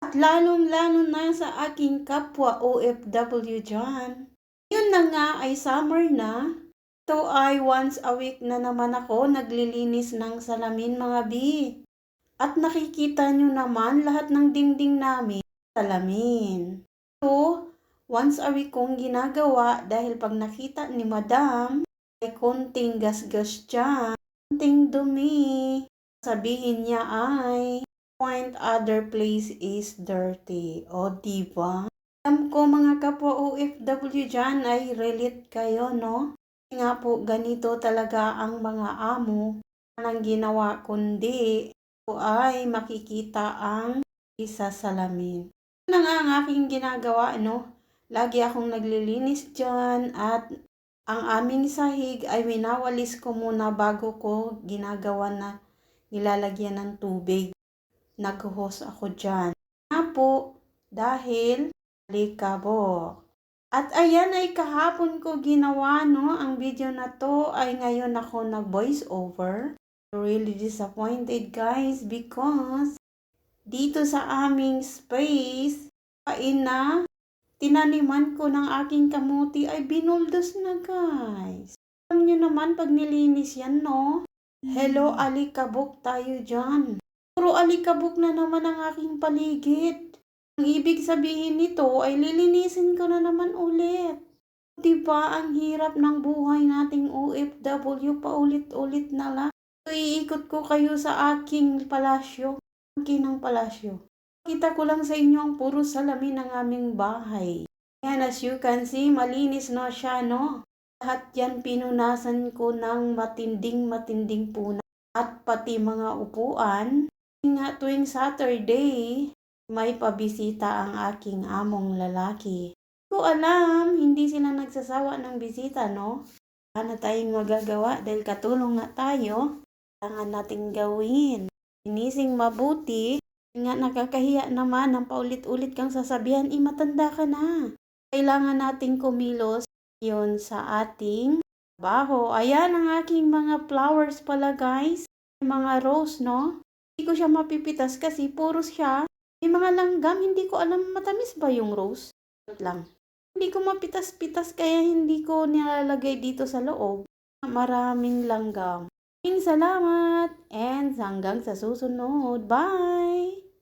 At lalong-lalo na sa aking kapwa OFW dyan. Yun na nga ay summer na. Ito ay once a week na naman ako naglilinis ng salamin mga bi. At nakikita nyo naman lahat ng dingding namin salamin. Ito, once a week kong ginagawa dahil pag nakita ni madam ay konting gasgas dyan, konting dumi. Sabihin niya ay point other place is dirty. O diba? Alam ko mga kapwa OFW dyan ay relate kayo, no? Nga po ganito talaga ang mga amo ng ginawa kundi po ay makikita ang isa salamin. Ano nga ang aking ginagawa, no? Lagi akong naglilinis dyan at ang aming sahig ay winawalis ko muna bago ko ginagawa na nilalagyan ng tubig. Nag-hose ako dyan. Nga po, dahil alikabok. At ayan ay kahapon ko ginawa, no? Ang video na to ay ngayon ako nag-voice over. Really disappointed guys because dito sa aming space, na tinaniman ko ng aking kamuti ay binuldos na guys. Alam nyo naman pag nilinis yan, no? Hello, alikabok tayo dyan. Puro alikabok na naman ang aking paligid. Ang ibig sabihin nito ay lilinisin ko na naman ulit. Diba ang hirap ng buhay nating OFW, paulit-ulit na lang. So, iikot ko kayo sa aking palasyo. Ang palasyo. Kita ko lang sa inyo ang puro salamin ng aming bahay. Ayan, as you can see, malinis na siya, no? Lahat yan pinunasan ko ng matinding punas. At pati mga upuan. Nga tuwing Saturday, may pabisita ang aking among lalaki. Ko alam, hindi sila nagsasawa ng bisita, no? Ano tayong magagawa dahil katulong na tayo, kailangan nating gawin. Inising mabuti, nga nakakahiya naman ang paulit-ulit kang sasabihan, matanda ka na. Kailangan nating kumilos yun sa ating trabaho. Ayan ang aking mga flowers pala guys. Mga rose, no? Hindi ko siya mapipitas kasi puro siya. May mga langgam, hindi ko alam matamis ba yung rose. Lang. Hindi ko mapitas-pitas kaya hindi ko nilalagay dito sa loob. Maraming langgam. Salamat and hanggang sa susunod. Bye!